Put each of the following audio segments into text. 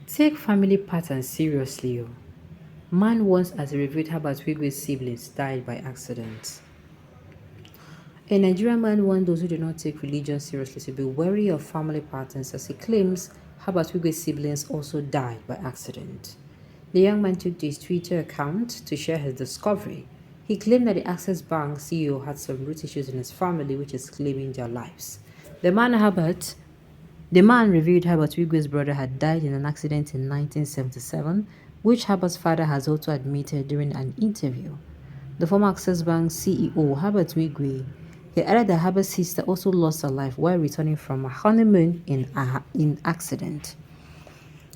Take family patterns seriously. Oh. Man once, as he revealed how about Wigwe'S siblings died by accident. A Nigerian man warned those who do not take religion seriously to be wary of family patterns as he claims Herbert Wigwe's siblings also died by accident. The young man took to his Twitter account to share his discovery. He claimed that the Access Bank CEO had some root issues in his family which is claiming their lives. The man Herbert the man revealed Herbert Wigwe's brother had died in an accident in 1977, which Herbert's father has also admitted during an interview. The former Access Bank CEO, Herbert Wigwe, he added that Herbert's sister also lost her life while returning from a honeymoon in accident.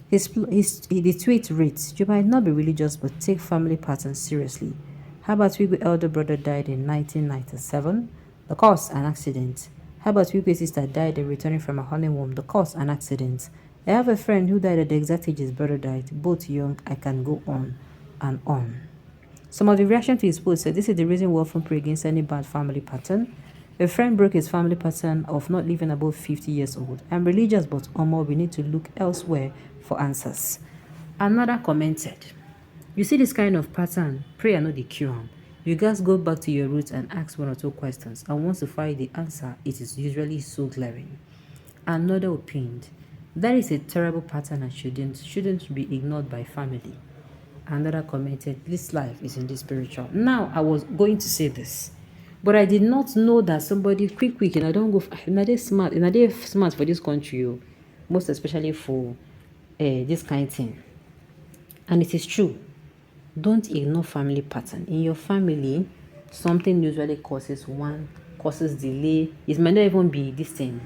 The tweet reads, "You might not be religious, but take family patterns seriously. Herbert Wigwe's elder brother died in 1997. The cause, an accident. Herbert Wigwe's sister died returning from a honeymoon. The cause, an accident. I have a friend who died at the exact age his brother died, both young. I can go on and on." Some of the reaction to his post said, "This is the reason we often pray against any bad family pattern. A friend broke his family pattern of not living above 50 years old. I'm religious, but we need to look elsewhere for answers." Another commented, "You see this kind of pattern, prayer not the cure. You guys go back to your roots and ask one or two questions, and once you find the answer, it is usually so glaring." Another opined, "That is a terrible pattern and shouldn't be ignored by family." Another commented, "This life is in the spiritual." Now, I was going to say this, but I did not know that somebody quick, and I don't go, and they smart, and they smart for this country, oh, most especially for this kind of thing. And it is true. Don't ignore family pattern. In your family, something usually causes delay. It might not even be this thing,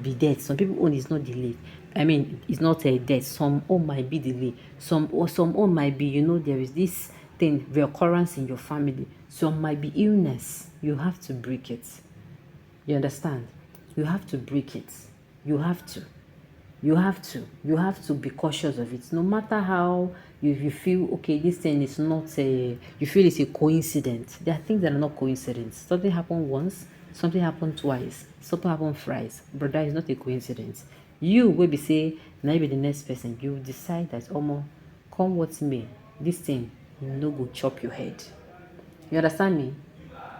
be death. Some people own is not delayed. I mean, it's not a death. Some own might be delayed. Some own might be, there is this thing, reoccurrence in your family. Some might be illness. You have to break it. You understand? You have to break it. You have to. You have to be cautious of it. No matter how you feel, okay, this thing is not you feel it's a coincidence. There are things that are not coincidence. Something happened once, something happened twice, something happened thrice. Brother, it's not a coincidence. You will be say, now you be the next person. You decide that, come what may, this thing, no go chop your head. You understand me?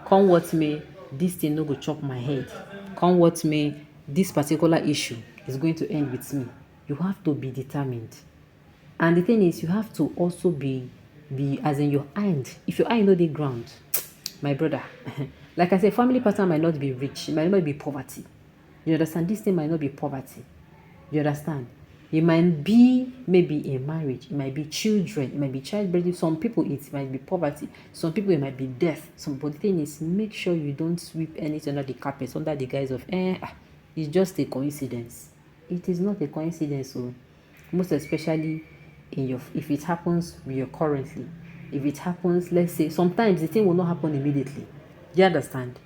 Come what may, this thing no go chop my head. Come what may, this particular issue is going to end with me. You have to be determined. And the thing is, you have to also be as in your hand. If your eye know the ground, my brother, like I said, family pattern might not be rich, it might not be poverty. You understand? This thing might not be poverty. You understand? It might be maybe a marriage, it might be children, it might be childbirth. Some people it might be poverty, some people it might be death. But the thing is, make sure you don't sweep anything under the carpet under the guise of it's just a coincidence. It is not a coincidence, so most especially if it happens recurrently. If it happens, let's say sometimes the thing will not happen immediately. Do you understand?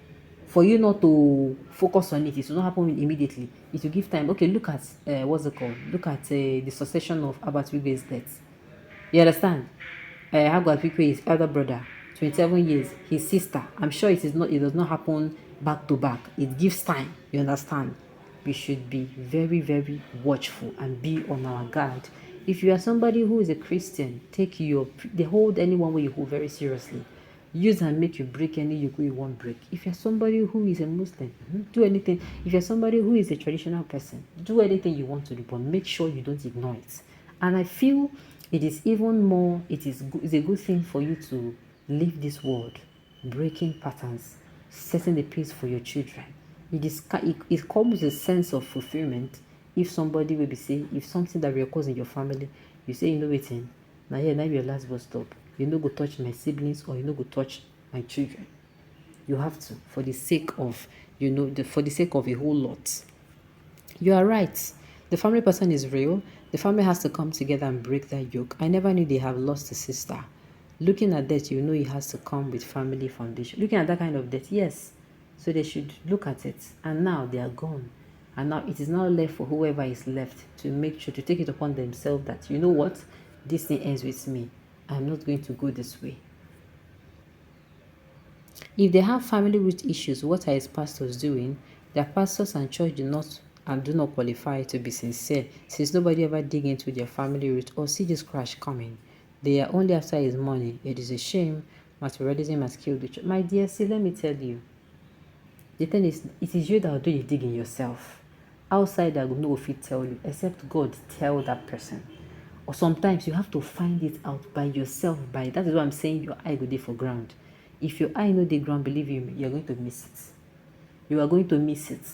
For you not to focus on it, it will not happen immediately. It will give time. Okay, look at what's it called? Look at the succession of Albert Wigwe's death. You understand? Albert Wigwe's elder brother, 27 years. His sister. I'm sure it is not. It does not happen back to back. It gives time. You understand? We should be very, very watchful and be on our guard. If you are somebody who is a Christian, they hold anyone where you hold very seriously. Use and make you break any yoke you won't break. If you're somebody who is a Muslim, do anything. If you're somebody who is a traditional person, do anything you want to do, but make sure you don't ignore it. And I feel it is even more, it's a good thing for you to leave this world, breaking patterns, setting the pace for your children. It comes with a sense of fulfillment if somebody will be say, if something that reoccurs in your family, you say, waiting, now here, now your last bus stop. You no go touch my siblings or you no go touch my children. You have to, for the sake of, for the sake of a whole lot. You are right. The family person is real. The family has to come together and break that yoke. I never knew they have lost a sister. Looking at that, it has to come with family foundation. Looking at that kind of death, yes. So they should look at it. And now they are gone. And now it is now left for whoever is left to make sure to take it upon themselves that, you know what, this thing ends with me. I'm not going to go this way. If they have family root issues, what are his pastors doing? Their pastors and church do not and do not qualify to be sincere, since nobody ever dig into their family root or see this crash coming. They are only after his money. It is a shame materialism has killed the church. My dear, see, let me tell you, the thing is, it is you that will do the digging yourself. Outside, I will no fit tell you, except God tell that person. Or sometimes you have to find it out by yourself. By that is why I'm saying your eye go dey for ground. If your eye no dey ground, believe me, you're going to miss it. You are going to miss it.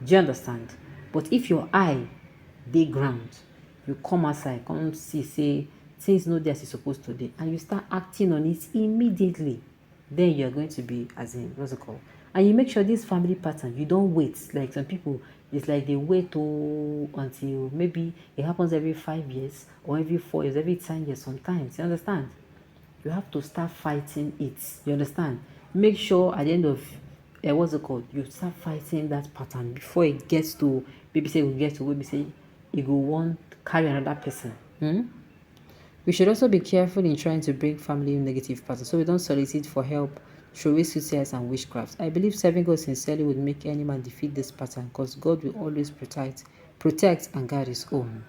Do you understand? But if your eye dey ground, you come outside, come see, say things no dey as e suppose to dey, and you start acting on it immediately, then you are going to be, as in, what's it called? And you make sure this family pattern, you don't wait. Like some people, it's like they wait until maybe it happens every 5 years or every 4 years, every 10 years sometimes. You understand? You have to start fighting it. You understand? Make sure at the end of what's it called? You start fighting that pattern before it gets to, maybe say we get to, maybe say it go want carry another person. We should also be careful in trying to break family negative patterns so we don't solicit for help through suicides and witchcraft. I believe serving God sincerely would make any man defeat this pattern because God will always protect and guard his own.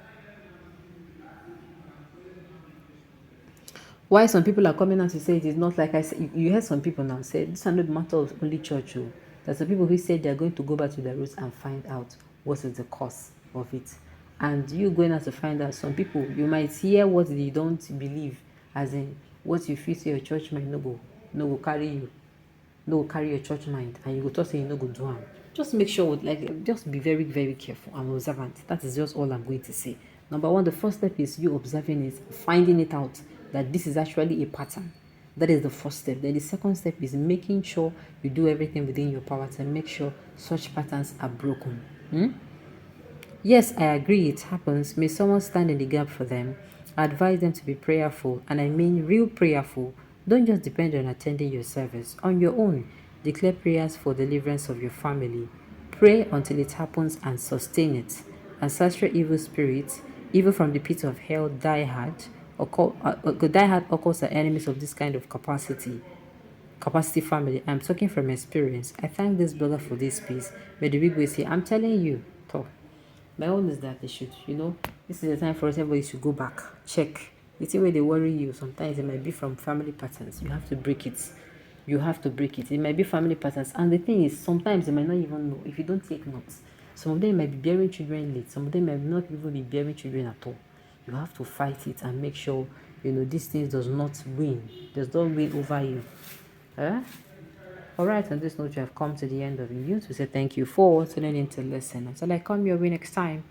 Why some people are coming out to say it is not like I said. You heard some people now say this is not a matter of only church. There's some people who said they're going to go back to their roots and find out what is the cause of it. And you going out to find out, some people, you might hear what they don't believe, as in what you feel say your church might no go carry you, no go carry your church mind, and you go talk say you no go do am. Just make sure, like, just be very, very careful and observant. That is just all I'm going to say. Number one, the first step is you observing it, finding it out that this is actually a pattern. That is the first step. Then the second step is making sure you do everything within your power to make sure such patterns are broken. Yes, I agree it happens. May someone stand in the gap for them. I advise them to be prayerful, and I mean real prayerful. Don't just depend on attending your service. On your own, declare prayers for deliverance of your family. Pray until it happens and sustain it. Ancestral evil spirits, even from the pit of hell, die hard. Die hard occurs are enemies of this kind of capacity family. I'm talking from experience. I thank this blogger for this piece. May the Wigwe'S say, I'm telling you, talk. My own is that they should, this is the time for us, everybody should go back, check. The thing where they worry you, sometimes it might be from family patterns. You have to break it. You have to break it. It might be family patterns. And the thing is, sometimes they might not even know if you don't take notes. Some of them might be bearing children late. Some of them might not even be bearing children at all. You have to fight it and make sure, these things does not win over you. Alright, on this note, you have come to the end of the video to say thank you for tuning in to listen. Until I come your way next time,